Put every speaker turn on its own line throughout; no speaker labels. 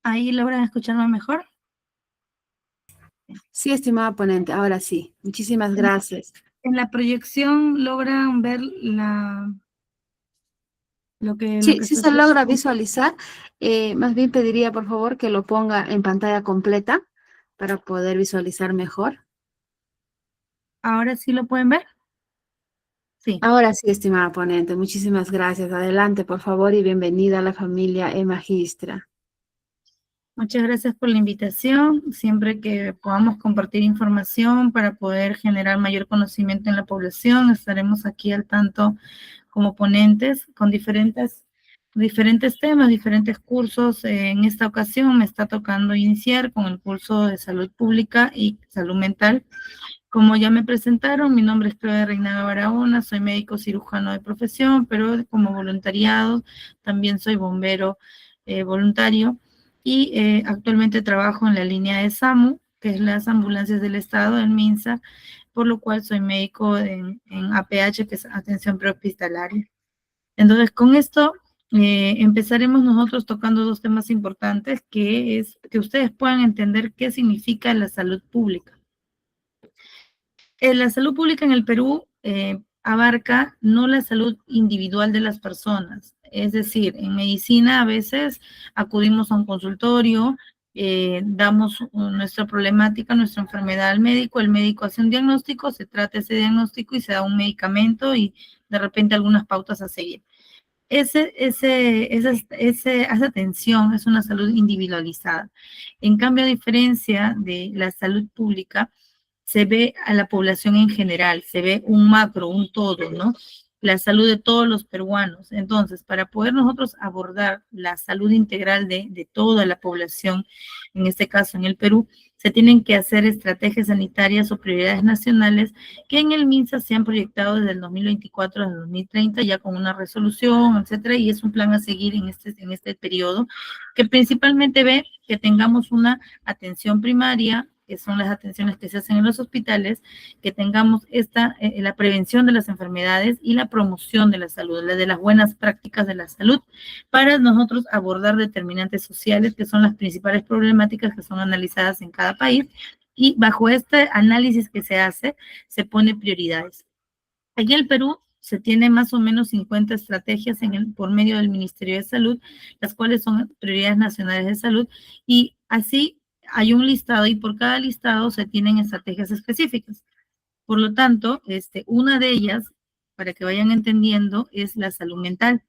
¿Ahí logran escucharme mejor?
Sí, estimada ponente, ahora sí. Muchísimas gracias.
En la proyección logran ver lo
Sí,
que
sí
está.
se logra visualizar. Más bien pediría, por favor, que lo ponga en pantalla completa para poder visualizar mejor.
¿Ahora sí lo pueden ver? Sí.
Ahora sí, estimada ponente, muchísimas gracias. Adelante, por favor, y bienvenida a la familia E-Magistra.
Muchas gracias por la invitación. Siempre que podamos compartir información para poder generar mayor conocimiento en la población, estaremos aquí al tanto como ponentes con diferentes temas, diferentes cursos. En esta ocasión me está tocando iniciar con el curso de salud pública y salud mental. Como ya me presentaron, mi nombre es Claudia Reinaga Barahona, soy médico cirujano de profesión, pero como voluntariado también soy bombero voluntario y actualmente trabajo en la línea de SAMU, que es las ambulancias del Estado, en MINSA, por lo cual soy médico en APH, que es atención prehospitalaria. Entonces, con esto empezaremos nosotros tocando dos temas importantes, que es que ustedes puedan entender qué significa la salud pública. La salud pública en el Perú abarca no la salud individual de las personas, es decir, en medicina a veces acudimos a un consultorio, damos nuestra problemática, nuestra enfermedad al médico, el médico hace un diagnóstico, se trata ese diagnóstico y se da un medicamento y de repente algunas pautas a seguir. Esa atención es una salud individualizada. En cambio, a diferencia de la salud pública, se ve a la población en general, se ve un macro, un todo, ¿no? La salud de todos los peruanos. Entonces, para poder nosotros abordar la salud integral de toda la población, en este caso en el Perú, se tienen que hacer estrategias sanitarias o prioridades nacionales que en el MINSA se han proyectado desde el 2024 al 2030, ya con una resolución, etcétera, y es un plan a seguir en este periodo, que principalmente ve que tengamos una atención primaria, que son las atenciones que se hacen en los hospitales, que tengamos la prevención de las enfermedades y la promoción de la salud, de las buenas prácticas de la salud, para nosotros abordar determinantes sociales, que son las principales problemáticas que son analizadas en cada país, y bajo este análisis que se hace, se pone prioridades. Aquí en el Perú se tiene más o menos 50 estrategias por medio del Ministerio de Salud, las cuales son prioridades nacionales de salud, y así hay un listado y por cada listado se tienen estrategias específicas. Por lo tanto, una de ellas, para que vayan entendiendo, es la salud mental.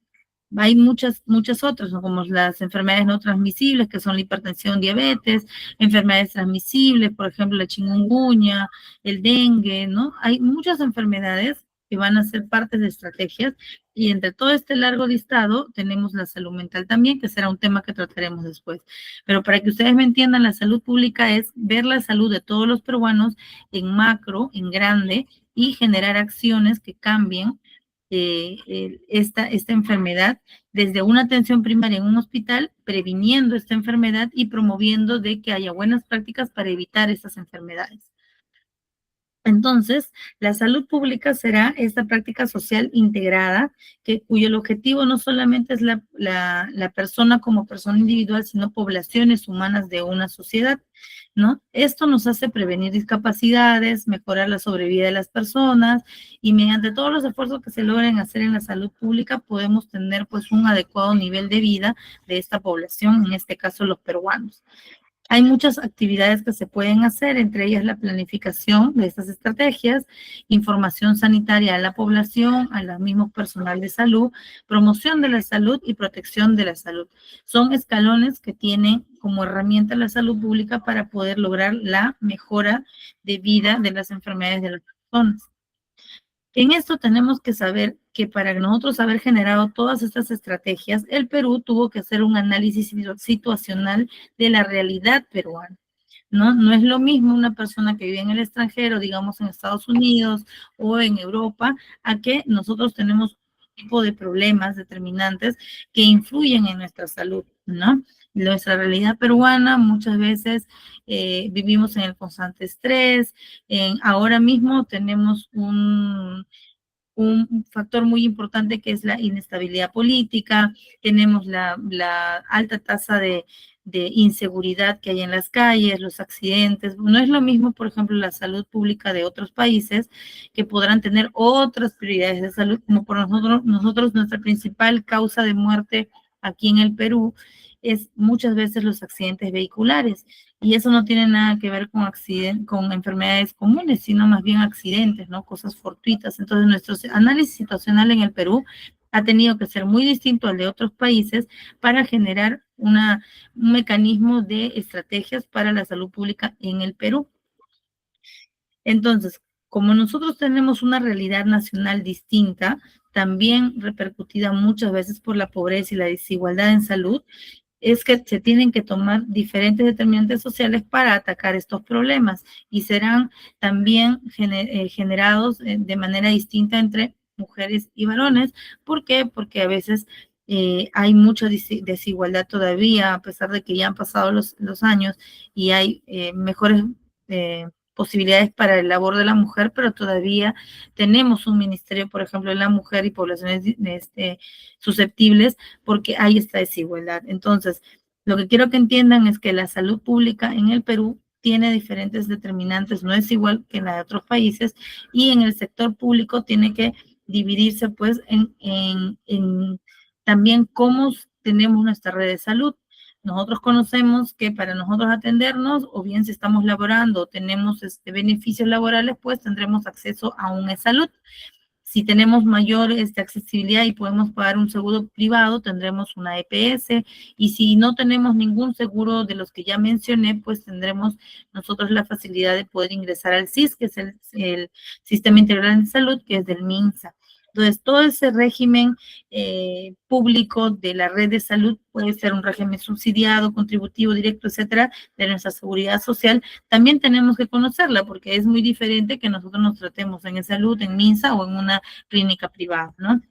Hay muchas otras, ¿no? Como las enfermedades no transmisibles, que son la hipertensión, diabetes, enfermedades transmisibles, por ejemplo, la chikungunya, el dengue, ¿no? Hay muchas enfermedades que van a ser parte de estrategias y entre todo este largo listado tenemos la salud mental también, que será un tema que trataremos después. Pero para que ustedes me entiendan, la salud pública es ver la salud de todos los peruanos en macro, en grande, y generar acciones que cambien esta enfermedad desde una atención primaria en un hospital, previniendo esta enfermedad y promoviendo de que haya buenas prácticas para evitar estas enfermedades. Entonces, la salud pública será esta práctica social integrada, cuyo objetivo no solamente es la persona como persona individual, sino poblaciones humanas de una sociedad, ¿no? Esto nos hace prevenir discapacidades, mejorar la sobrevida de las personas y mediante todos los esfuerzos que se logren hacer en la salud pública podemos tener pues un adecuado nivel de vida de esta población, en este caso los peruanos. Hay muchas actividades que se pueden hacer, entre ellas la planificación de estas estrategias, información sanitaria a la población, a los mismos personal de salud, promoción de la salud y protección de la salud. Son escalones que tienen como herramienta la salud pública para poder lograr la mejora de vida de las enfermedades de las personas. En esto tenemos que saber que para nosotros haber generado todas estas estrategias, el Perú tuvo que hacer un análisis situacional de la realidad peruana. ¿No? No es lo mismo una persona que vive en el extranjero, digamos en Estados Unidos o en Europa, a que nosotros tenemos un tipo de problemas determinantes que influyen en nuestra salud, ¿no? Nuestra realidad peruana muchas veces vivimos en el constante estrés, ahora mismo tenemos un factor muy importante que es la inestabilidad política, tenemos la alta tasa de inseguridad que hay en las calles, los accidentes. No es lo mismo, por ejemplo, la salud pública de otros países que podrán tener otras prioridades de salud, como por nosotros nuestra principal causa de muerte aquí en el Perú es muchas veces los accidentes vehiculares. Y eso no tiene nada que ver con enfermedades comunes, sino más bien accidentes, ¿no? Cosas fortuitas. Entonces, nuestro análisis situacional en el Perú ha tenido que ser muy distinto al de otros países para generar un mecanismo de estrategias para la salud pública en el Perú. Entonces, como nosotros tenemos una realidad nacional distinta, también repercutida muchas veces por la pobreza y la desigualdad en salud, es que se tienen que tomar diferentes determinantes sociales para atacar estos problemas y serán también generados de manera distinta entre mujeres y varones. ¿Por qué? Porque a veces hay mucha desigualdad todavía, a pesar de que ya han pasado los años y hay mejores posibilidades para el labor de la mujer, pero todavía tenemos un ministerio, por ejemplo, de la mujer y poblaciones susceptibles, porque hay esta desigualdad. Entonces, lo que quiero que entiendan es que la salud pública en el Perú tiene diferentes determinantes, no es igual que en la de otros países, y en el sector público tiene que dividirse pues en también cómo tenemos nuestra red de salud. Nosotros conocemos que para nosotros atendernos, o bien si estamos laborando o tenemos beneficios laborales, pues tendremos acceso a un e-salud. Si tenemos mayor accesibilidad y podemos pagar un seguro privado, tendremos una EPS. Y si no tenemos ningún seguro de los que ya mencioné, pues tendremos nosotros la facilidad de poder ingresar al SIS, que es el Sistema Integral de Salud, que es del MINSA. Entonces, todo ese régimen público de la red de salud puede ser un régimen subsidiado, contributivo, directo, etcétera, de nuestra seguridad social. También tenemos que conocerla porque es muy diferente que nosotros nos tratemos en salud, en MINSA o en una clínica privada, ¿no?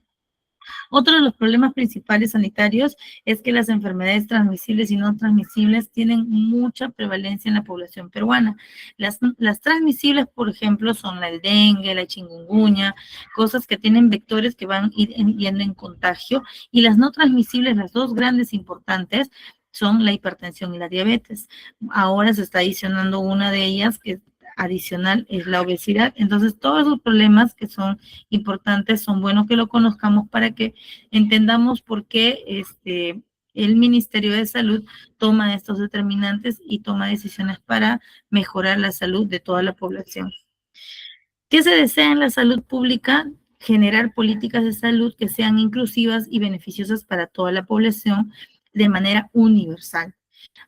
Otro de los problemas principales sanitarios es que las enfermedades transmisibles y no transmisibles tienen mucha prevalencia en la población peruana. Las transmisibles, por ejemplo, son el dengue, la chikungunya, cosas que tienen vectores que van yendo en contagio, y las no transmisibles, las dos grandes importantes, son la hipertensión y la diabetes. Ahora se está adicionando una de ellas que adicional es la obesidad. Entonces, todos esos problemas que son importantes, son buenos que lo conozcamos para que entendamos por qué el Ministerio de Salud toma estos determinantes y toma decisiones para mejorar la salud de toda la población. ¿Qué se desea en la salud pública? Generar políticas de salud que sean inclusivas y beneficiosas para toda la población de manera universal.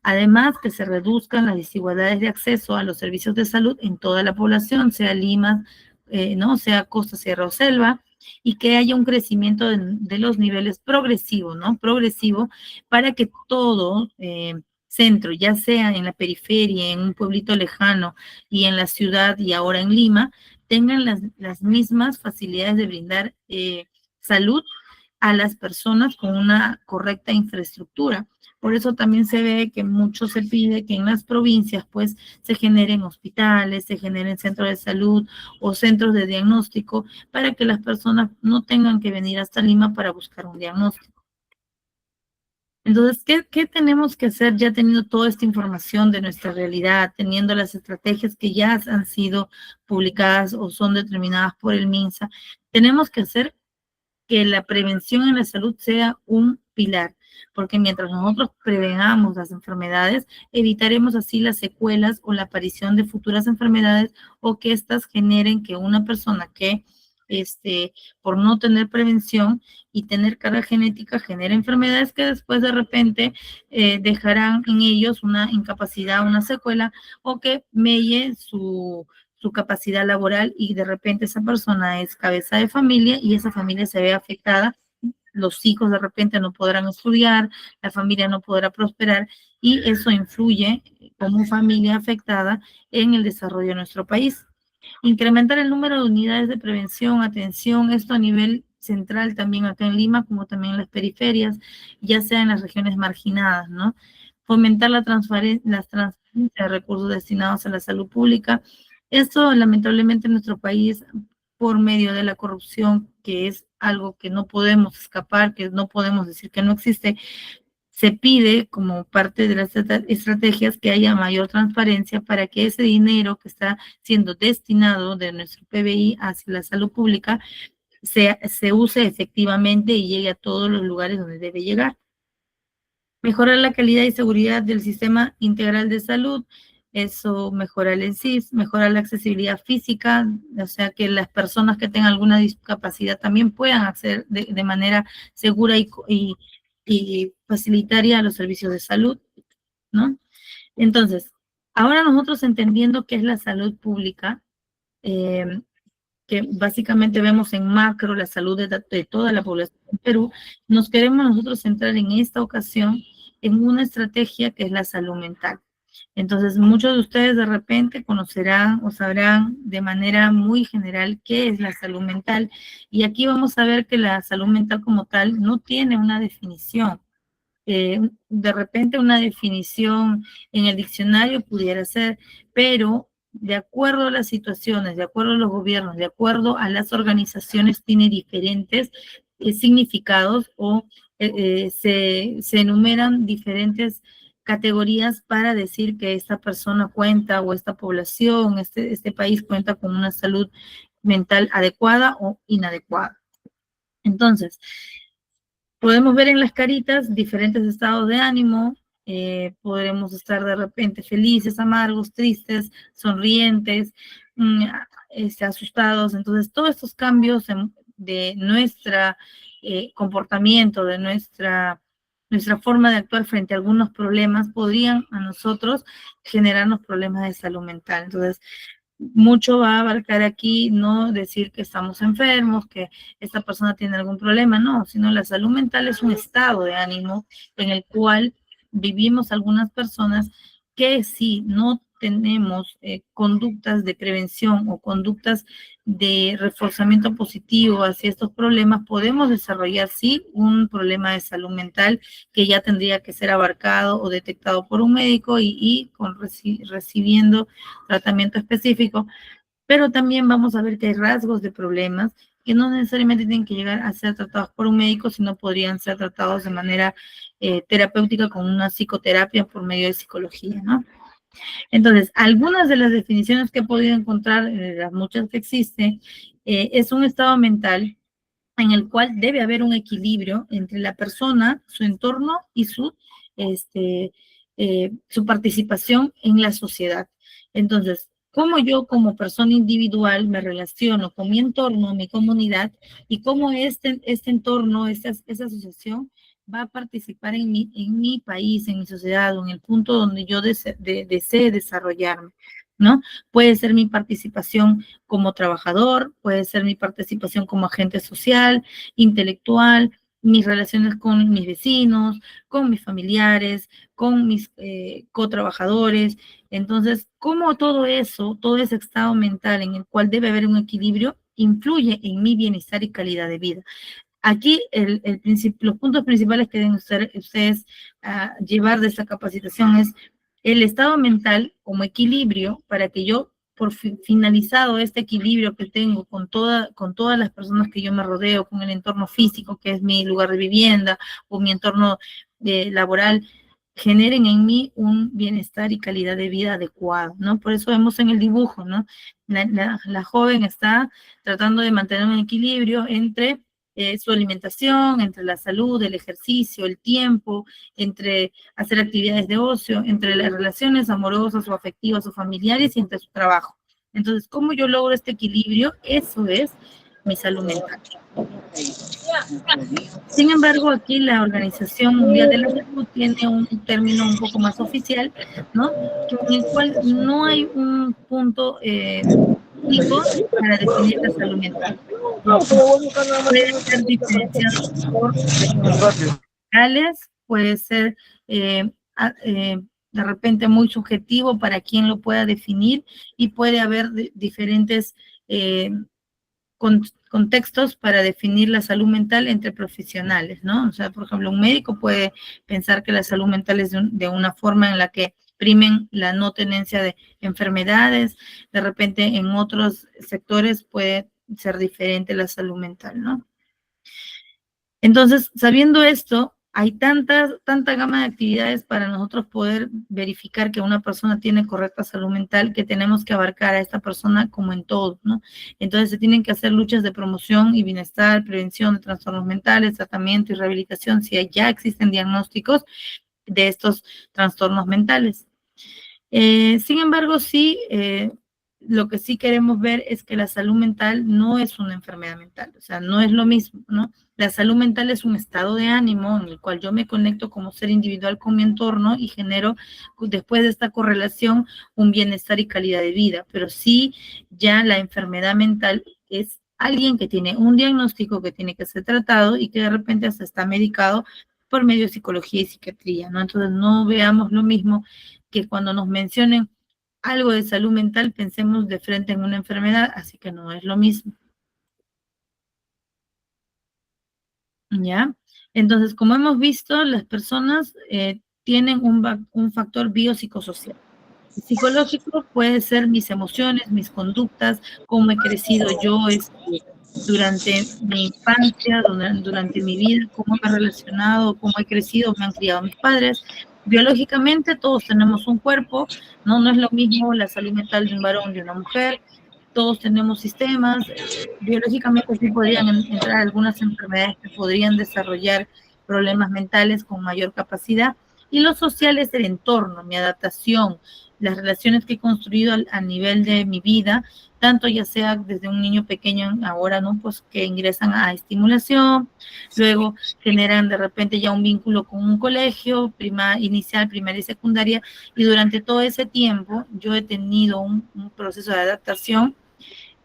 Además, que se reduzcan las desigualdades de acceso a los servicios de salud en toda la población, sea Lima, ¿no? Sea costa, sierra o selva, y que haya un crecimiento de los niveles progresivo, ¿no? Progresivo, para que todo centro, ya sea en la periferia, en un pueblito lejano y en la ciudad y ahora en Lima, tengan las mismas facilidades de brindar salud a las personas con una correcta infraestructura. Por eso también se ve que mucho se pide que en las provincias pues se generen hospitales, se generen centros de salud o centros de diagnóstico para que las personas no tengan que venir hasta Lima para buscar un diagnóstico. Entonces, ¿qué tenemos que hacer ya teniendo toda esta información de nuestra realidad, teniendo las estrategias que ya han sido publicadas o son determinadas por el MINSA? Tenemos que hacer que la prevención en la salud sea un pilar, porque mientras nosotros prevengamos las enfermedades, evitaremos así las secuelas o la aparición de futuras enfermedades, o que éstas generen que una persona que por no tener prevención y tener carga genética, genera enfermedades que después de repente dejarán en ellos una incapacidad, una secuela, o que melle su capacidad laboral, y de repente esa persona es cabeza de familia y esa familia se ve afectada. Los hijos de repente no podrán estudiar, la familia no podrá prosperar, y eso influye como familia afectada en el desarrollo de nuestro país. Incrementar el número de unidades de prevención, atención, esto a nivel central también acá en Lima, como también en las periferias, ya sea en las regiones marginadas, ¿no? Fomentar las transferencias de recursos destinados a la salud pública. Esto lamentablemente en nuestro país por medio de la corrupción, que es algo que no podemos escapar, que no podemos decir que no existe, se pide como parte de las estrategias que haya mayor transparencia para que ese dinero que está siendo destinado de nuestro PBI hacia la salud pública se use efectivamente y llegue a todos los lugares donde debe llegar. Mejorar la calidad y seguridad del sistema integral de salud, eso mejora el SIS, mejora la accesibilidad física, o sea que las personas que tengan alguna discapacidad también puedan acceder de manera segura y facilitaria a los servicios de salud, ¿no? Entonces, ahora nosotros entendiendo qué es la salud pública, que básicamente vemos en macro la salud de toda la población en Perú, nos queremos nosotros centrar en esta ocasión en una estrategia que es la salud mental. Entonces, muchos de ustedes de repente conocerán o sabrán de manera muy general qué es la salud mental. Y aquí vamos a ver que la salud mental como tal no tiene una definición. De repente una definición en el diccionario pudiera ser, pero de acuerdo a las situaciones, de acuerdo a los gobiernos, de acuerdo a las organizaciones, tiene diferentes significados o se enumeran diferentes categorías para decir que esta persona cuenta o esta población, este país cuenta con una salud mental adecuada o inadecuada. Entonces, podemos ver en las caritas diferentes estados de ánimo, podremos estar de repente felices, amargos, tristes, sonrientes, asustados. Entonces, todos estos cambios de nuestro comportamiento, de nuestra forma de actuar frente a algunos problemas, podrían a nosotros generarnos problemas de salud mental. Entonces, mucho va a abarcar aquí no decir que estamos enfermos, que esta persona tiene algún problema, no, sino la salud mental es un estado de ánimo en el cual vivimos algunas personas que si no tenemos conductas de prevención o conductas de reforzamiento positivo hacia estos problemas, podemos desarrollar sí un problema de salud mental que ya tendría que ser abarcado o detectado por un médico y recibiendo tratamiento específico, pero también vamos a ver que hay rasgos de problemas que no necesariamente tienen que llegar a ser tratados por un médico, sino podrían ser tratados de manera terapéutica con una psicoterapia por medio de psicología, ¿no? Entonces, algunas de las definiciones que he podido encontrar, de las muchas que existen, es un estado mental en el cual debe haber un equilibrio entre la persona, su entorno y su participación en la sociedad. Entonces, cómo yo como persona individual me relaciono con mi entorno, mi comunidad, y cómo este entorno, esta asociación va a participar en mi país, en mi sociedad, o en el punto donde yo desee desarrollarme, ¿no? Puede ser mi participación como trabajador, puede ser mi participación como agente social, intelectual, mis relaciones con mis vecinos, con mis familiares, con mis cotrabajadores. Entonces, cómo todo eso, todo ese estado mental en el cual debe haber un equilibrio, influye en mi bienestar y calidad de vida. Aquí los puntos principales que deben ustedes llevar de esta capacitación es el estado mental como equilibrio para que yo, por finalizado este equilibrio que tengo con todas las personas que yo me rodeo, con el entorno físico, que es mi lugar de vivienda, o mi entorno laboral, generen en mí un bienestar y calidad de vida adecuado, ¿no? Por eso vemos en el dibujo, ¿no? La joven está tratando de mantener un equilibrio entre su alimentación, entre la salud, el ejercicio, el tiempo, entre hacer actividades de ocio, entre las relaciones amorosas o afectivas o familiares y entre su trabajo. Entonces, ¿cómo yo logro este equilibrio? Eso es mi salud mental. Sin embargo, aquí la Organización Mundial de la Salud tiene un término un poco más oficial, ¿no? En el cual no hay un punto único para definir la salud mental. Puede ser diferenciado por regiones, puede ser de repente muy subjetivo para quien lo pueda definir, y puede haber diferentes contextos para definir la salud mental entre profesionales, ¿no? O sea, por ejemplo, un médico puede pensar que la salud mental es de una forma en la que primen la no tenencia de enfermedades. De repente en otros sectores puede ser diferente la salud mental, ¿no? Entonces, sabiendo esto, hay tanta gama de actividades para nosotros poder verificar que una persona tiene correcta salud mental, que tenemos que abarcar a esta persona como en todo, ¿no? Entonces, se tienen que hacer luchas de promoción y bienestar, prevención de trastornos mentales, tratamiento y rehabilitación, si ya existen diagnósticos de estos trastornos mentales. Sin embargo, sí, lo que sí queremos ver es que la salud mental no es una enfermedad mental, o sea, no es lo mismo, ¿no? La salud mental es un estado de ánimo en el cual yo me conecto como ser individual con mi entorno y genero, después de esta correlación, un bienestar y calidad de vida. Pero sí, ya la enfermedad mental es alguien que tiene un diagnóstico que tiene que ser tratado y que de repente hasta está medicado por medio de psicología y psiquiatría, ¿no? Entonces, no veamos lo mismo que cuando nos mencionen algo de salud mental, pensemos de frente en una enfermedad, así que no es lo mismo. ¿Ya? Entonces, como hemos visto, las personas tienen un factor biopsicosocial. El psicológico puede ser mis emociones, mis conductas, cómo he crecido yo durante mi infancia, durante mi vida, cómo me he relacionado, cómo he crecido, me han criado mis padres. Biológicamente todos tenemos un cuerpo, ¿no? No es lo mismo la salud mental de un varón y de una mujer. Todos tenemos sistemas, biológicamente sí podrían entrar algunas enfermedades que podrían desarrollar problemas mentales con mayor capacidad. Y lo social es el entorno, mi adaptación, las relaciones que he construido a nivel de mi vida, tanto ya sea desde un niño pequeño ahora, ¿no? Pues que ingresan a estimulación, luego generan de repente ya un vínculo con un colegio, inicial, primaria y secundaria, y durante todo ese tiempo yo he tenido un proceso de adaptación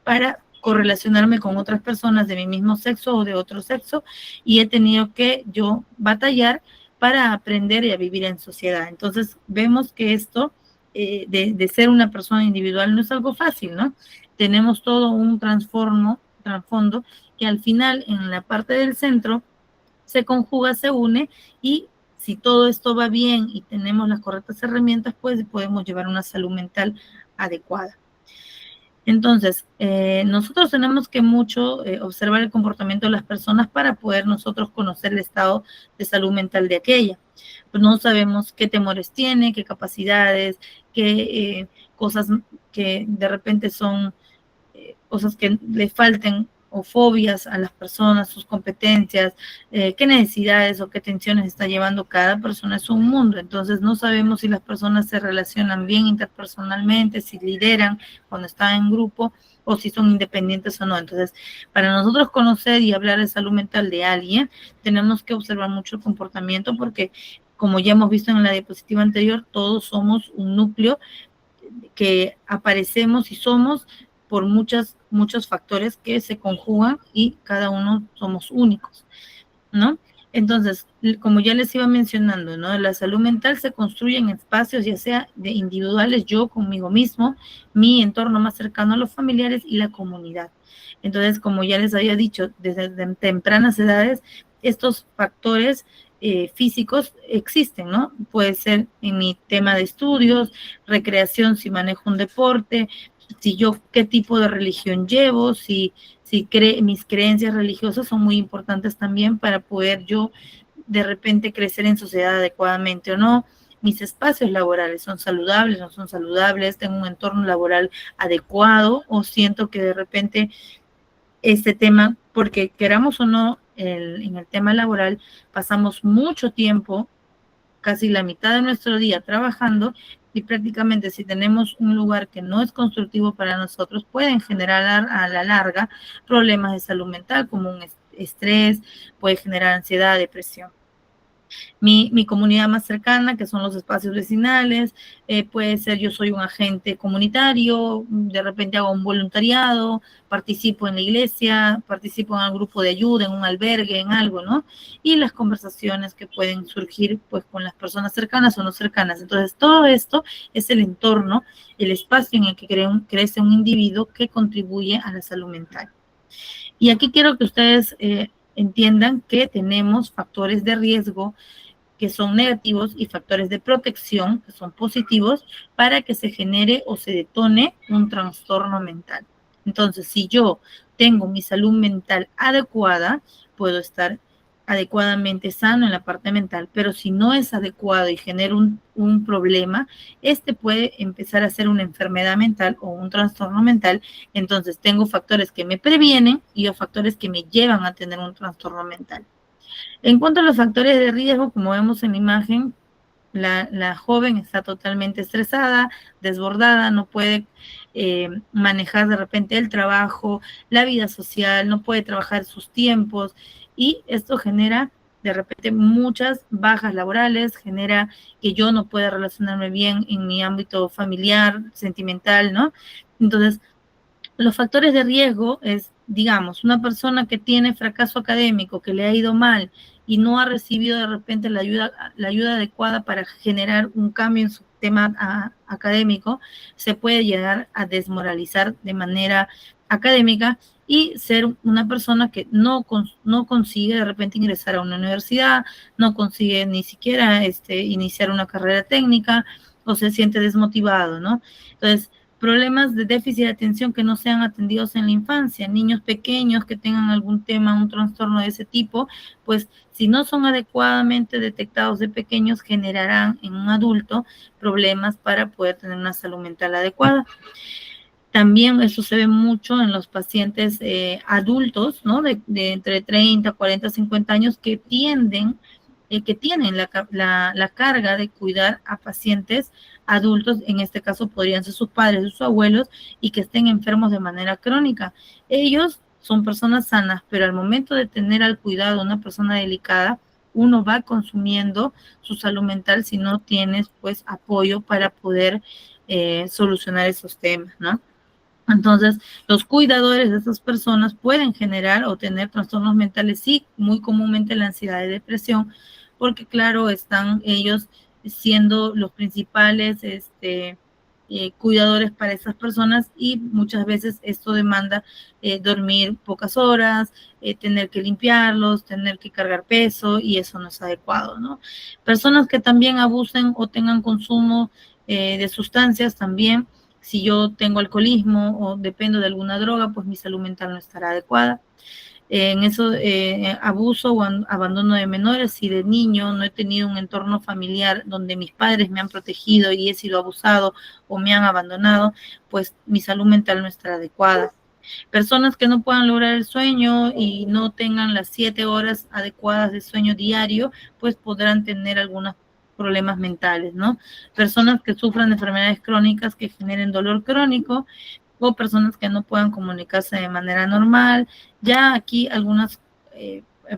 para correlacionarme con otras personas de mi mismo sexo o de otro sexo, y he tenido que yo batallar para aprender y a vivir en sociedad. Entonces vemos que esto de ser una persona individual no es algo fácil, ¿no? Tenemos todo un trasfondo que al final en la parte del centro se conjuga, se une, y si todo esto va bien y tenemos las correctas herramientas, pues podemos llevar una salud mental adecuada. Entonces, nosotros tenemos que mucho observar el comportamiento de las personas para poder nosotros conocer el estado de salud mental de aquella. Pues no sabemos qué temores tiene, qué capacidades, qué cosas que de repente son cosas que le falten o fobias a las personas, sus competencias, qué necesidades o qué tensiones está llevando cada persona. Es un mundo, entonces no sabemos si las personas se relacionan bien interpersonalmente, si lideran cuando están en grupo o si son independientes o no. Entonces, para nosotros conocer y hablar de salud mental de alguien, tenemos que observar mucho el comportamiento porque, como ya hemos visto en la diapositiva anterior, todos somos un núcleo que aparecemos y somos por muchos factores que se conjugan y cada uno somos únicos, ¿no? Entonces, como ya les iba mencionando, ¿no? La salud mental se construye en espacios, ya sea de individuales, yo conmigo mismo, mi entorno más cercano a los familiares y la comunidad. Entonces, como ya les había dicho, desde tempranas edades, estos factores físicos existen, ¿no? Puede ser en mi tema de estudios, recreación, si manejo un deporte, si yo qué tipo de religión llevo, si mis creencias religiosas son muy importantes también para poder yo de repente crecer en sociedad adecuadamente o no. Mis espacios laborales son saludables, no son saludables, tengo un entorno laboral adecuado o siento que de repente este tema, porque queramos o no, en el tema laboral pasamos mucho tiempo, casi la mitad de nuestro día trabajando, y prácticamente si tenemos un lugar que no es constructivo para nosotros, pueden generar a la larga problemas de salud mental como un estrés, puede generar ansiedad, depresión. Mi comunidad más cercana, que son los espacios vecinales, puede ser yo soy un agente comunitario, de repente hago un voluntariado, participo en la iglesia, participo en un grupo de ayuda, en un albergue, en algo, ¿no? Y las conversaciones que pueden surgir pues con las personas cercanas o no cercanas. Entonces, todo esto es el entorno, el espacio en el que crece un individuo que contribuye a la salud mental. Y aquí quiero que ustedes entiendan que tenemos factores de riesgo que son negativos y factores de protección que son positivos para que se genere o se detone un trastorno mental. Entonces, si yo tengo mi salud mental adecuada, puedo estar adecuadamente sano en la parte mental, pero si no es adecuado y genera un problema, este puede empezar a ser una enfermedad mental o un trastorno mental. Entonces tengo factores que me previenen y factores que me llevan a tener un trastorno mental. En cuanto a los factores de riesgo, como vemos en la imagen, la joven está totalmente estresada, desbordada, no puede manejar de repente el trabajo, la vida social, no puede trabajar sus tiempos, y esto genera de repente muchas bajas laborales, genera que yo no pueda relacionarme bien en mi ámbito familiar, sentimental, ¿no? Entonces, los factores de riesgo es, digamos, una persona que tiene fracaso académico, que le ha ido mal y no ha recibido de repente la ayuda adecuada para generar un cambio en su tema académico, se puede llegar a desmoralizar de manera académica y ser una persona que no consigue de repente ingresar a una universidad, no consigue ni siquiera iniciar una carrera técnica, o se siente desmotivado, ¿no? Entonces, problemas de déficit de atención que no sean atendidos en la infancia, niños pequeños que tengan algún tema, un trastorno de ese tipo, pues si no son adecuadamente detectados de pequeños, generarán en un adulto problemas para poder tener una salud mental adecuada. También eso se ve mucho en los pacientes adultos, ¿no? De entre 30, 40, 50 años que tienen la carga de cuidar a pacientes adultos, en este caso podrían ser sus padres, sus abuelos, y que estén enfermos de manera crónica. Ellos son personas sanas, pero al momento de tener al cuidado de una persona delicada, uno va consumiendo su salud mental si no tienes pues apoyo para poder solucionar esos temas, ¿no? Entonces, los cuidadores de estas personas pueden generar o tener trastornos mentales, sí, muy comúnmente la ansiedad y depresión, porque claro, están ellos siendo los principales cuidadores para esas personas, y muchas veces esto demanda dormir pocas horas, tener que limpiarlos, tener que cargar peso, y eso no es adecuado, ¿no? Personas que también abusen o tengan consumo de sustancias también. Si yo tengo alcoholismo o dependo de alguna droga, pues mi salud mental no estará adecuada. En eso, abuso o abandono de menores, si de niño no he tenido un entorno familiar donde mis padres me han protegido y he sido abusado o me han abandonado, pues mi salud mental no estará adecuada. Personas que no puedan lograr el sueño y no tengan las 7 horas adecuadas de sueño diario, pues podrán tener algunos problemas mentales, ¿no? Personas que sufran de enfermedades crónicas que generen dolor crónico, o personas que no puedan comunicarse de manera normal. Ya aquí algunos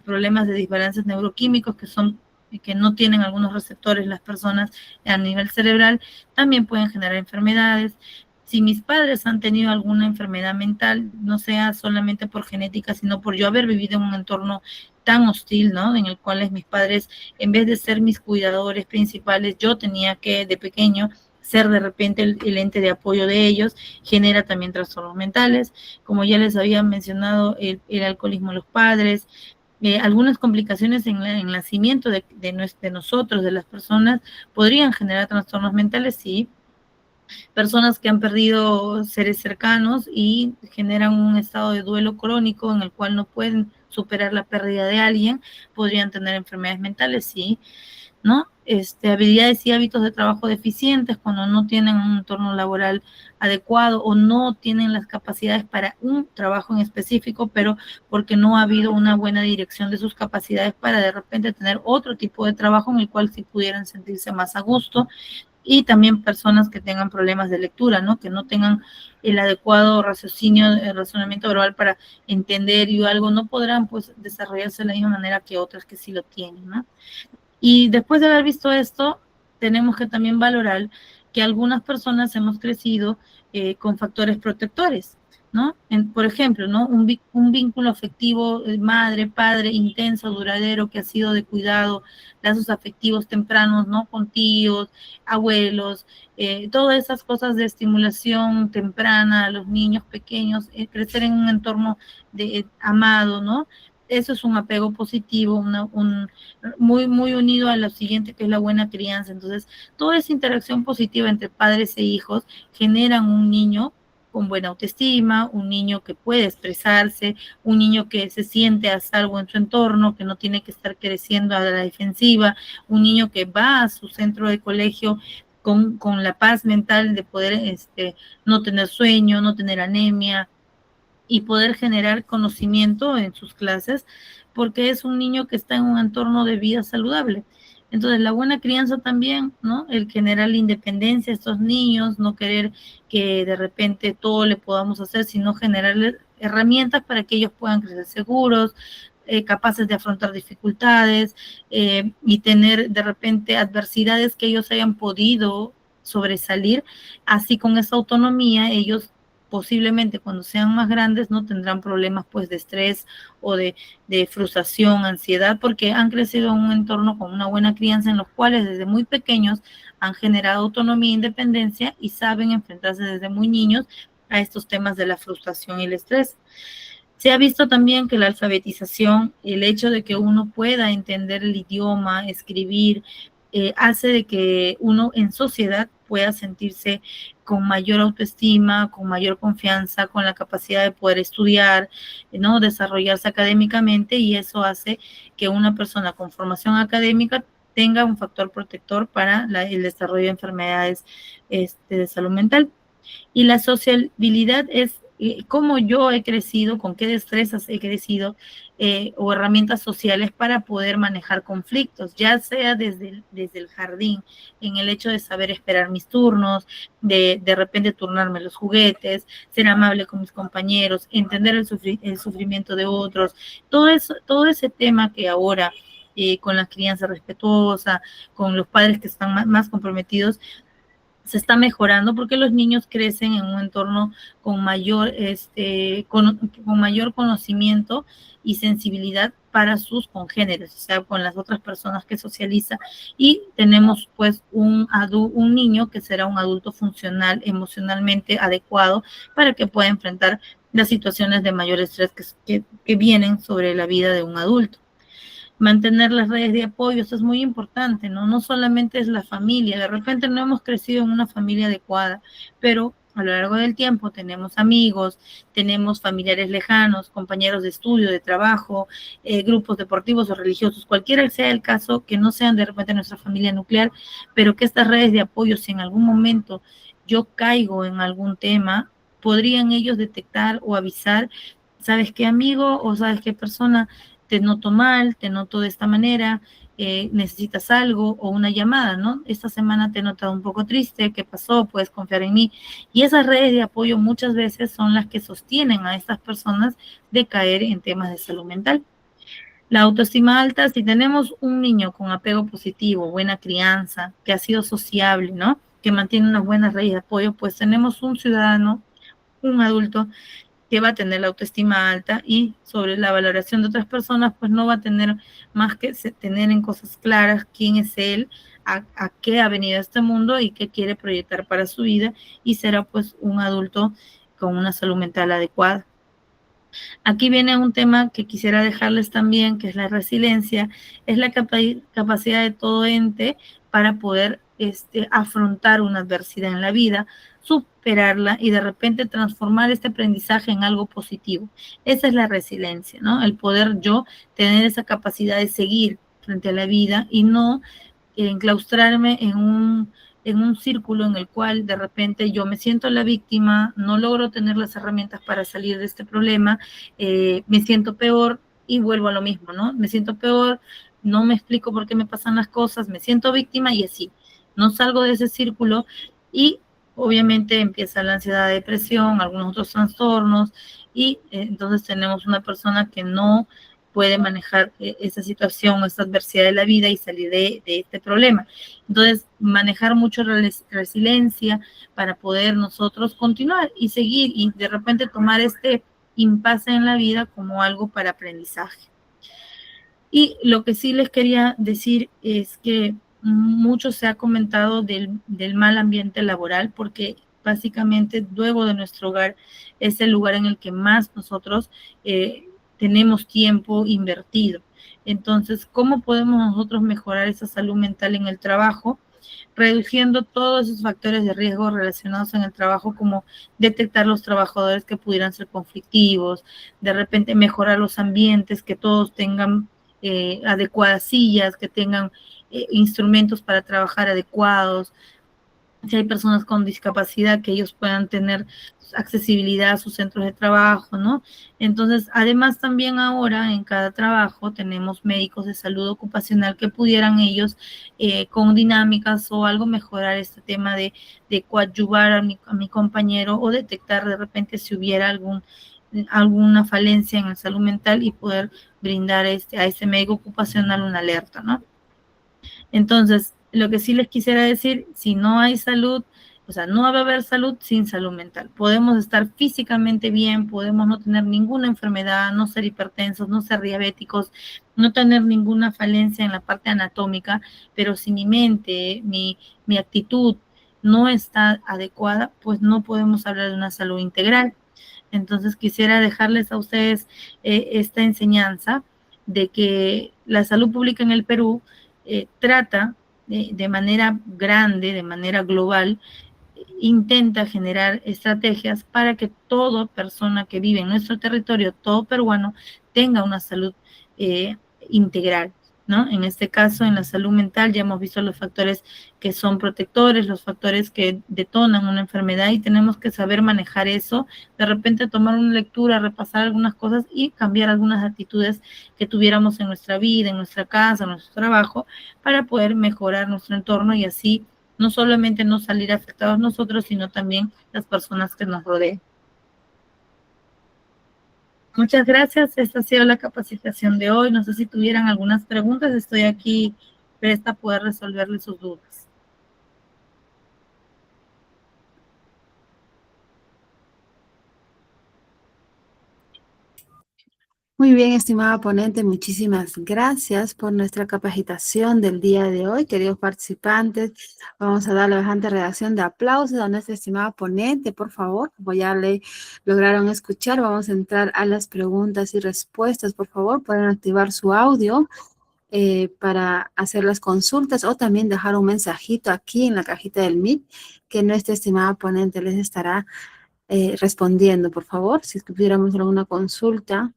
problemas de desbalances neuroquímicos que no tienen algunos receptores las personas a nivel cerebral, también pueden generar enfermedades. Si mis padres han tenido alguna enfermedad mental, no sea solamente por genética, sino por yo haber vivido en un entorno tan hostil, ¿no? En el cual mis padres, en vez de ser mis cuidadores principales, yo tenía que, de pequeño, ser de repente el ente de apoyo de ellos, genera también trastornos mentales. Como ya les había mencionado, el alcoholismo de los padres, algunas complicaciones en el nacimiento de nosotros, de las personas, podrían generar trastornos mentales, sí. Personas que han perdido seres cercanos y generan un estado de duelo crónico en el cual no pueden superar la pérdida de alguien, podrían tener enfermedades mentales, sí, ¿no? Habilidades y hábitos de trabajo deficientes, cuando no tienen un entorno laboral adecuado o no tienen las capacidades para un trabajo en específico, pero porque no ha habido una buena dirección de sus capacidades para de repente tener otro tipo de trabajo en el cual sí pudieran sentirse más a gusto. Y también personas que tengan problemas de lectura, ¿no? Que no tengan el adecuado raciocinio, el razonamiento verbal para entender y algo, no podrán pues desarrollarse de la misma manera que otras que sí lo tienen, ¿no? Y después de haber visto esto, tenemos que también valorar que algunas personas hemos crecido con factores protectores, ¿no? Por ejemplo, ¿no? Un vínculo afectivo, madre, padre, intenso, duradero, que ha sido de cuidado, lazos afectivos tempranos, ¿no? Con tíos, abuelos, todas esas cosas de estimulación temprana a los niños pequeños, crecer en un entorno amado, ¿no? Eso es un apego positivo, muy, muy unido a lo siguiente, que es la buena crianza. Entonces, toda esa interacción positiva entre padres e hijos generan un niño con buena autoestima, un niño que puede expresarse, un niño que se siente a salvo en su entorno, que no tiene que estar creciendo a la defensiva, un niño que va a su centro de colegio con la paz mental de poder no tener sueño, no tener anemia, y poder generar conocimiento en sus clases, porque es un niño que está en un entorno de vida saludable. Entonces, la buena crianza también, ¿no? El generar la independencia a estos niños, no querer que de repente todo le podamos hacer, sino generarles herramientas para que ellos puedan crecer seguros, capaces de afrontar dificultades y tener de repente adversidades que ellos hayan podido sobresalir, así con esa autonomía ellos posiblemente cuando sean más grandes no tendrán problemas pues de estrés o de frustración, ansiedad, porque han crecido en un entorno con una buena crianza en los cuales desde muy pequeños han generado autonomía e independencia y saben enfrentarse desde muy niños a estos temas de la frustración y el estrés. Se ha visto también que la alfabetización, el hecho de que uno pueda entender el idioma, escribir, hace de que uno en sociedad pueda sentirse con mayor autoestima, con mayor confianza, con la capacidad de poder estudiar, ¿no? Desarrollarse académicamente, y eso hace que una persona con formación académica tenga un factor protector para el desarrollo de enfermedades de salud mental. Y la sociabilidad es cómo yo he crecido, con qué destrezas he crecido o herramientas sociales para poder manejar conflictos, ya sea desde el jardín, en el hecho de saber esperar mis turnos, de repente turnarme los juguetes, ser amable con mis compañeros, entender el sufrimiento de otros, todo ese tema que ahora con la crianza respetuosa, con los padres que están más comprometidos, se está mejorando porque los niños crecen en un entorno con mayor, con mayor conocimiento y sensibilidad para sus congéneres, o sea, con las otras personas que socializa, y tenemos pues un niño que será un adulto funcional, emocionalmente adecuado para que pueda enfrentar las situaciones de mayor estrés que vienen sobre la vida de un adulto. Mantener las redes de apoyo, eso es muy importante, ¿no? No solamente es la familia, de repente no hemos crecido en una familia adecuada, pero a lo largo del tiempo tenemos amigos, tenemos familiares lejanos, compañeros de estudio, de trabajo, grupos deportivos o religiosos, cualquiera sea el caso, que no sean de repente nuestra familia nuclear, pero que estas redes de apoyo, si en algún momento yo caigo en algún tema, podrían ellos detectar o avisar, ¿sabes qué amigo o sabes qué persona? Te noto mal, te noto de esta manera, necesitas algo o una llamada, ¿no? Esta semana te he notado un poco triste, ¿qué pasó? Puedes confiar en mí. Y esas redes de apoyo muchas veces son las que sostienen a estas personas de caer en temas de salud mental. La autoestima alta, si tenemos un niño con apego positivo, buena crianza, que ha sido sociable, ¿no? Que mantiene unas buenas redes de apoyo, pues tenemos un ciudadano, un adulto que va a tener la autoestima alta, y sobre la valoración de otras personas, pues no va a tener más que tener en cosas claras quién es él, a qué ha venido a este mundo y qué quiere proyectar para su vida, y será pues un adulto con una salud mental adecuada. Aquí viene un tema que quisiera dejarles también, que es la resiliencia, es la capacidad de todo ente para poder afrontar una adversidad en la vida, superarla y de repente transformar este aprendizaje en algo positivo. Esa es la resiliencia, ¿no? El poder yo tener esa capacidad de seguir frente a la vida y no enclaustrarme en un círculo en el cual de repente yo me siento la víctima, no logro tener las herramientas para salir de este problema, me siento peor y vuelvo a lo mismo, ¿no? Me siento peor, no me explico por qué me pasan las cosas, me siento víctima y así, no salgo de ese círculo, y obviamente empieza la ansiedad, depresión, algunos otros trastornos, y entonces tenemos una persona que no puede manejar esa situación, esta adversidad de la vida y salir de este problema. Entonces, manejar mucho resiliencia para poder nosotros continuar y seguir y de repente tomar este impasse en la vida como algo para aprendizaje. Y lo que sí les quería decir es que mucho se ha comentado del mal ambiente laboral, porque básicamente luego de nuestro hogar es el lugar en el que más nosotros tenemos tiempo invertido. Entonces, ¿cómo podemos nosotros mejorar esa salud mental en el trabajo? reduciendo todos esos factores de riesgo relacionados en el trabajo, como detectar los trabajadores que pudieran ser conflictivos, de repente mejorar los ambientes, que todos tengan adecuadas sillas, que tengan instrumentos para trabajar adecuados, si hay personas con discapacidad, que ellos puedan tener accesibilidad a sus centros de trabajo, ¿no? Entonces, además también ahora en cada trabajo tenemos médicos de salud ocupacional que pudieran ellos con dinámicas o algo mejorar este tema de coadyuvar a mi compañero o detectar de repente si hubiera alguna falencia en la salud mental y poder brindar a ese médico ocupacional una alerta, ¿no? Entonces, lo que sí les quisiera decir, si no hay salud, o sea, no va a haber salud sin salud mental. Podemos estar físicamente bien, podemos no tener ninguna enfermedad, no ser hipertensos, no ser diabéticos, no tener ninguna falencia en la parte anatómica, pero si mi mente, mi actitud no está adecuada, pues no podemos hablar de una salud integral. Entonces quisiera dejarles a ustedes esta enseñanza de que la salud pública en el Perú trata de manera grande, de manera global, intenta generar estrategias para que toda persona que vive en nuestro territorio, todo peruano, tenga una salud eh, integral, ¿no? En este caso, en la salud mental, ya hemos visto los factores que son protectores, los factores que detonan una enfermedad y tenemos que saber manejar eso, de repente tomar una lectura, repasar algunas cosas y cambiar algunas actitudes que tuviéramos en nuestra vida, en nuestra casa, en nuestro trabajo, para poder mejorar nuestro entorno y así no solamente no salir afectados nosotros, sino también las personas que nos rodean. Muchas gracias. Esta ha sido la capacitación de hoy. No sé si tuvieran algunas preguntas. Estoy aquí presta a poder resolverles sus dudas.
Muy bien, estimada ponente, muchísimas gracias por nuestra capacitación del día de hoy. Queridos participantes, vamos a darle bastante redacción de aplausos a nuestra estimada ponente, por favor, como ya le lograron escuchar. Vamos a entrar a las preguntas y respuestas. Por favor, pueden activar su audio para hacer las consultas o también dejar un mensajito aquí en la cajita del Meet que nuestra estimada ponente les estará respondiendo. Por favor, si tuviéramos alguna consulta.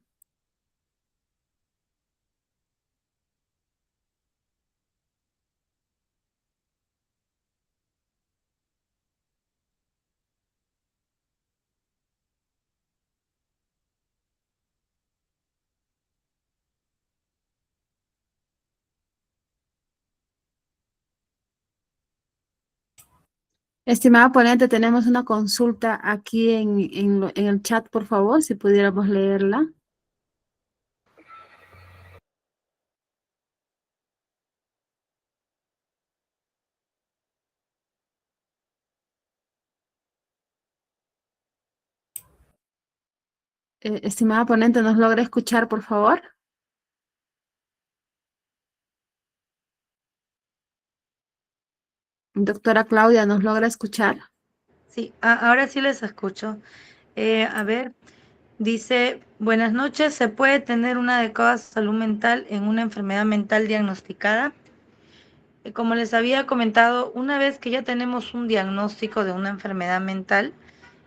Estimada ponente, tenemos una consulta aquí en el chat, por favor, si pudiéramos leerla. Estimada ponente, ¿nos logra escuchar, por favor? Doctora Claudia, ¿nos logra escuchar?
Sí, ahora sí les escucho. A ver, dice, buenas noches, ¿se puede tener una adecuada salud mental en una enfermedad mental diagnosticada? Como les había comentado, una vez que ya tenemos un diagnóstico de una enfermedad mental,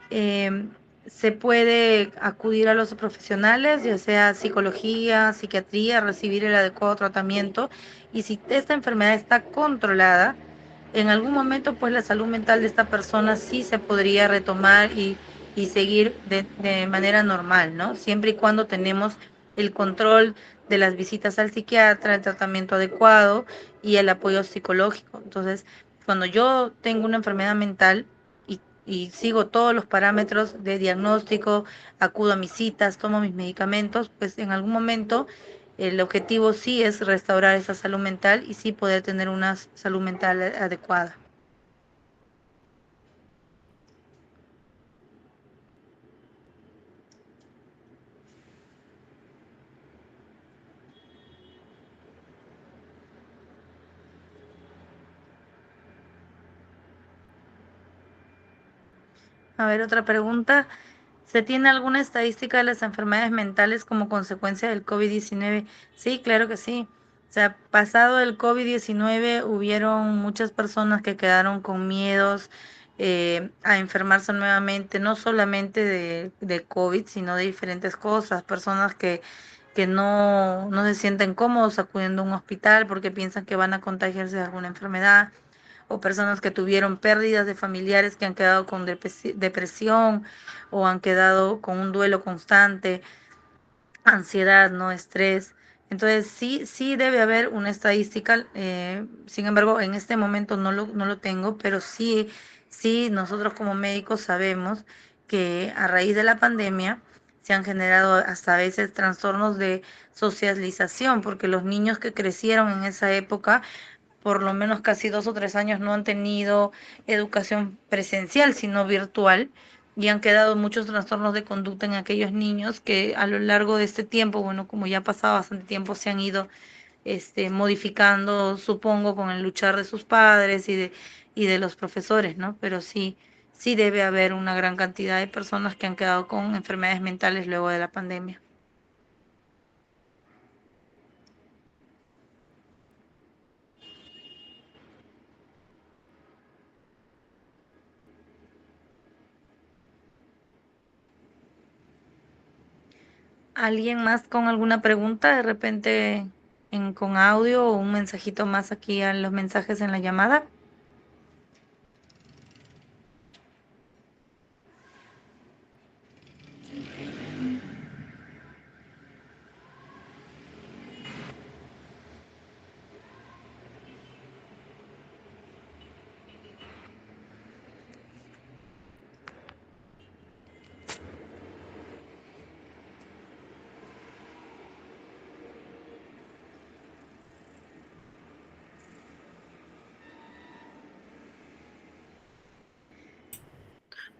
eh, se puede acudir a los profesionales, ya sea psicología, psiquiatría, recibir el adecuado tratamiento. Y si esta enfermedad está controlada, en algún momento pues la salud mental de esta persona sí se podría retomar y seguir de manera normal, ¿no? Siempre y cuando tenemos el control de las visitas al psiquiatra, el tratamiento adecuado y el apoyo psicológico. Entonces, cuando yo tengo una enfermedad mental y sigo todos los parámetros de diagnóstico, acudo a mis citas, tomo mis medicamentos, pues en algún momento el objetivo sí es restaurar esa salud mental y sí poder tener una salud mental adecuada. A ver, otra pregunta. ¿Se tiene alguna estadística de las enfermedades mentales como consecuencia del COVID-19? Sí, claro que sí. O sea, pasado el COVID-19, hubieron muchas personas que quedaron con miedos a enfermarse nuevamente, no solamente de COVID, sino de diferentes cosas. Personas que no se sienten cómodos acudiendo a un hospital porque piensan que van a contagiarse de alguna enfermedad, o personas que tuvieron pérdidas de familiares que han quedado con depresión o han quedado con un duelo constante, ansiedad, no estrés. Entonces sí debe haber una estadística, sin embargo, en este momento no lo tengo, pero sí nosotros como médicos sabemos que a raíz de la pandemia se han generado hasta a veces trastornos de socialización, porque los niños que crecieron en esa época por lo menos casi 2 o 3 años no han tenido educación presencial, sino virtual, y han quedado muchos trastornos de conducta en aquellos niños que a lo largo de este tiempo, bueno, como ya ha pasado bastante tiempo, se han ido modificando, supongo, con el luchar de sus padres y de los profesores, ¿no? Pero sí debe haber una gran cantidad de personas que han quedado con enfermedades mentales luego de la pandemia. ¿Alguien más con alguna pregunta? De repente con audio o un mensajito más aquí a los mensajes en la llamada.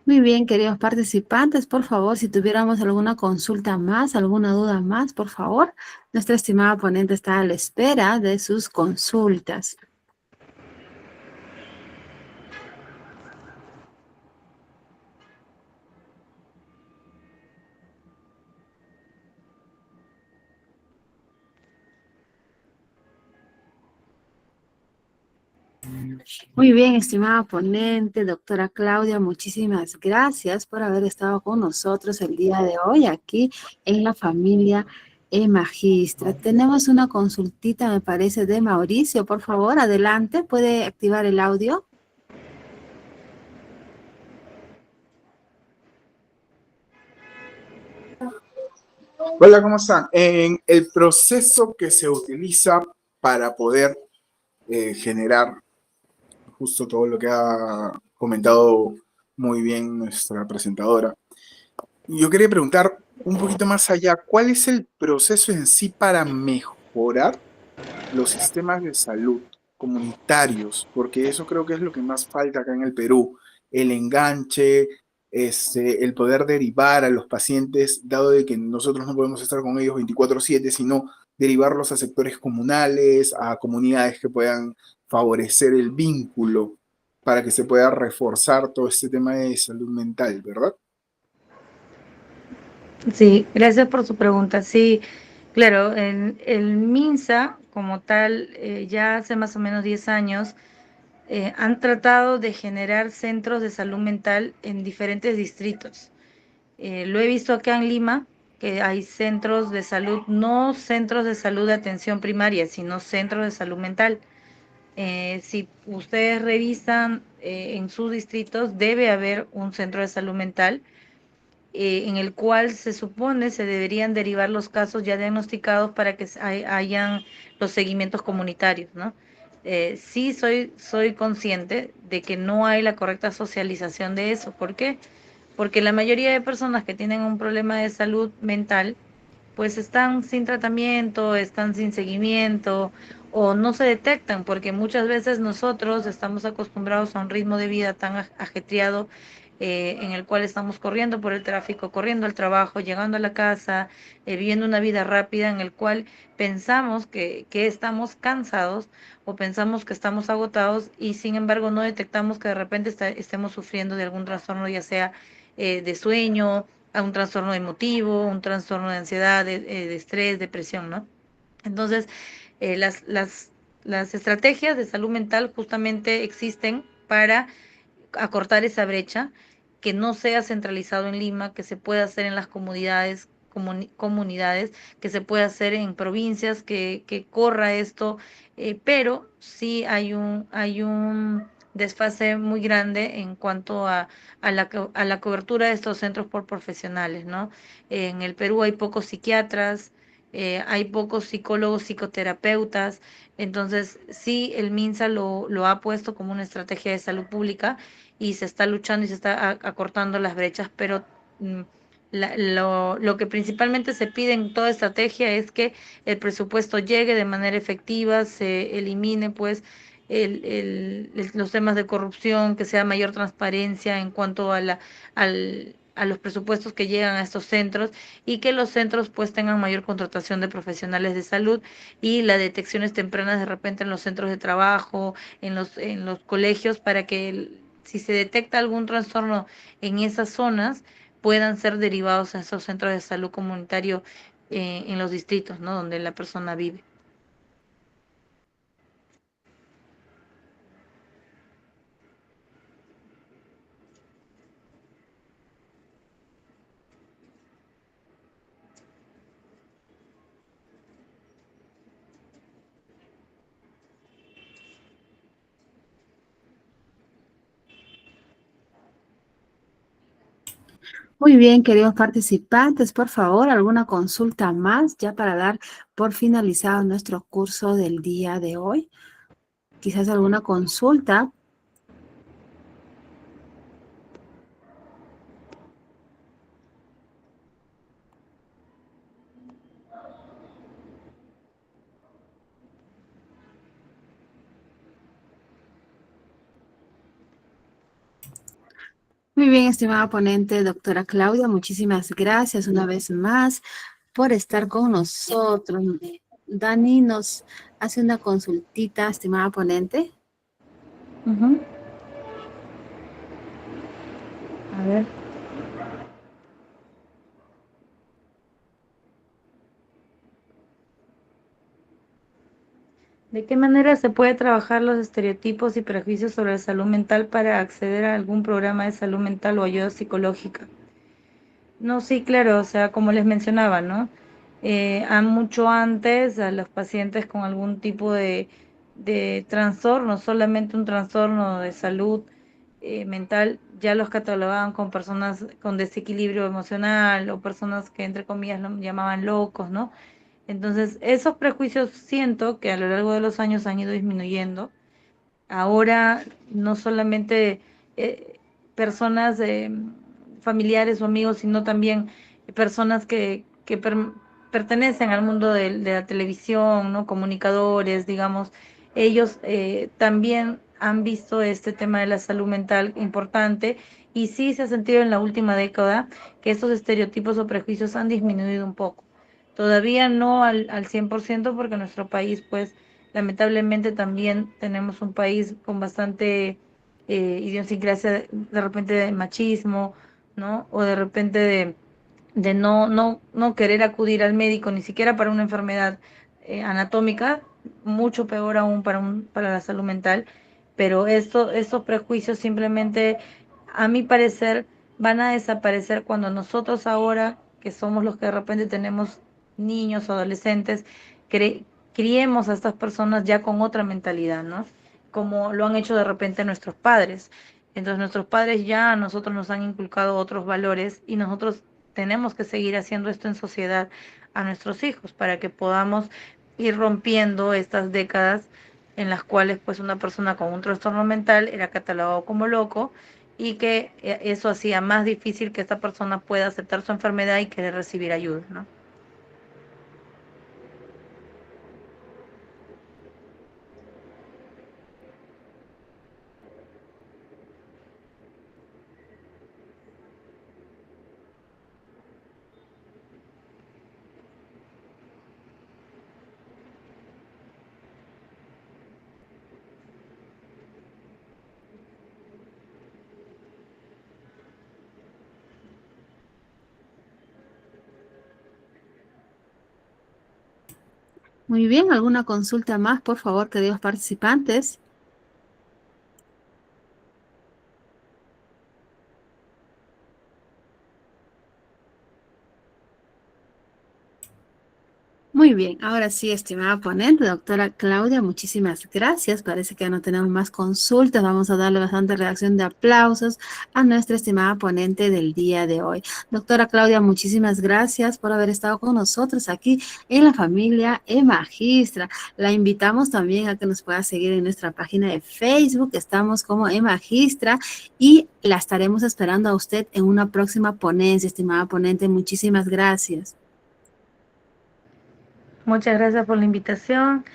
Muy bien, queridos participantes, por favor, si tuviéramos alguna consulta más, alguna duda más, por favor, nuestra estimada ponente está a la espera de sus consultas. Muy bien, estimada ponente, doctora Claudia, muchísimas gracias por haber estado con nosotros el día de hoy aquí en la familia Magistra. Tenemos una consultita, me parece, de Mauricio. Por favor, adelante, puede activar el audio.
Hola, ¿cómo están? En el proceso que se utiliza para poder generar justo todo lo que ha comentado muy bien nuestra presentadora, yo quería preguntar un poquito más allá, ¿cuál es el proceso en sí para mejorar los sistemas de salud comunitarios? Porque eso creo que es lo que más falta acá en el Perú, el enganche, el poder derivar a los pacientes, dado de que nosotros no podemos estar con ellos 24/7, sino derivarlos a sectores comunales, a comunidades que puedan favorecer el vínculo para que se pueda reforzar todo este tema de salud mental, ¿verdad?
Sí, gracias por su pregunta. Sí, claro, el MINSA como tal, ya hace más o menos 10 años, han tratado de generar centros de salud mental en diferentes distritos. Lo he visto acá en Lima, que hay centros de salud, no centros de salud de atención primaria, sino centros de salud mental. Si ustedes revisan en sus distritos, debe haber un centro de salud mental en el cual se supone se deberían derivar los casos ya diagnosticados para que hayan los seguimientos comunitarios, ¿no? Sí soy consciente de que no hay la correcta socialización de eso. ¿Por qué? Porque la mayoría de personas que tienen un problema de salud mental pues están sin tratamiento, están sin seguimiento o no se detectan, porque muchas veces nosotros estamos acostumbrados a un ritmo de vida tan ajetreado, en el cual estamos corriendo por el tráfico, corriendo al trabajo, llegando a la casa, viviendo una vida rápida en el cual pensamos que estamos cansados o pensamos que estamos agotados y sin embargo no detectamos que de repente estemos sufriendo de algún trastorno, ya sea de sueño, a un trastorno emotivo, un trastorno de ansiedad, de estrés, depresión, ¿no? Entonces, Las estrategias de salud mental justamente existen para acortar esa brecha, que no sea centralizado en Lima, que se pueda hacer en las comunidades, que se pueda hacer en provincias, que corra esto, pero sí hay un desfase muy grande en cuanto a la cobertura de estos centros por profesionales, ¿no? En el Perú hay pocos psiquiatras, hay pocos psicólogos, psicoterapeutas, entonces sí, el MINSA lo ha puesto como una estrategia de salud pública y se está luchando y se está acortando las brechas, pero mm, lo que principalmente se pide en toda estrategia es que el presupuesto llegue de manera efectiva, se elimine pues los temas de corrupción, que sea mayor transparencia en cuanto a los presupuestos que llegan a estos centros y que los centros pues tengan mayor contratación de profesionales de salud y las detecciones tempranas de repente en los centros de trabajo, en los colegios, para que si se detecta algún trastorno en esas zonas, puedan ser derivados a esos centros de salud comunitario en los distritos, ¿no? Donde la persona vive.
Muy bien, queridos participantes, por favor, alguna consulta más ya para dar por finalizado nuestro curso del día de hoy. Quizás alguna consulta. Muy bien, estimada ponente, doctora Claudia, muchísimas gracias una vez más por estar con nosotros. Dani nos hace una consultita, estimada ponente.
Ujú. A ver. ¿De qué manera se puede trabajar los estereotipos y prejuicios sobre la salud mental para acceder a algún programa de salud mental o ayuda psicológica? No, sí, claro, o sea, como les mencionaba, ¿no? Mucho antes a los pacientes con algún tipo de trastorno, solamente un trastorno de salud mental, ya los catalogaban con personas con desequilibrio emocional o personas que entre comillas lo llamaban locos, ¿no? Entonces, esos prejuicios siento que a lo largo de los años han ido disminuyendo. Ahora no solamente personas, familiares o amigos, sino también personas que pertenecen al mundo de la televisión, ¿no? Comunicadores, digamos, ellos también han visto este tema de la salud mental importante y sí se ha sentido en la última década que estos estereotipos o prejuicios han disminuido un poco. Todavía no al 100% porque nuestro país, pues, lamentablemente también tenemos un país con bastante idiosincrasia de repente de machismo, ¿no? O de repente de no querer acudir al médico ni siquiera para una enfermedad anatómica, mucho peor aún para la salud mental, pero estos prejuicios simplemente, a mi parecer, van a desaparecer cuando nosotros ahora, que somos los que de repente tenemos niños o adolescentes, criemos a estas personas ya con otra mentalidad, ¿no? Como lo han hecho de repente nuestros padres. Entonces nuestros padres ya a nosotros nos han inculcado otros valores y nosotros tenemos que seguir haciendo esto en sociedad a nuestros hijos para que podamos ir rompiendo estas décadas en las cuales pues una persona con un trastorno mental era catalogado como loco y que eso hacía más difícil que esta persona pueda aceptar su enfermedad y querer recibir ayuda, ¿no?
Muy bien, ¿alguna consulta más, por favor, queridos participantes? Muy bien, ahora sí, estimada ponente, doctora Claudia, muchísimas gracias. Parece que no tenemos más consultas. Vamos a darle bastante reacción de aplausos a nuestra estimada ponente del día de hoy. Doctora Claudia, muchísimas gracias por haber estado con nosotros aquí en la familia Emagistra. La invitamos también a que nos pueda seguir en nuestra página de Facebook. Estamos como Emagistra y la estaremos esperando a usted en una próxima ponencia, estimada ponente. Muchísimas gracias.
Muchas gracias por la invitación.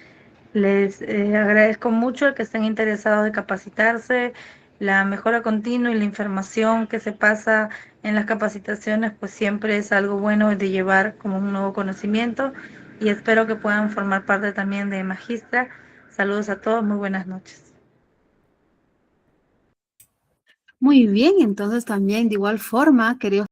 Les agradezco mucho el que estén interesados de capacitarse. La mejora continua y la información que se pasa en las capacitaciones, pues siempre es algo bueno de llevar como un nuevo conocimiento y espero que puedan formar parte también de Magistra. Saludos a todos, muy buenas noches.
Muy bien, entonces también de igual forma, queridos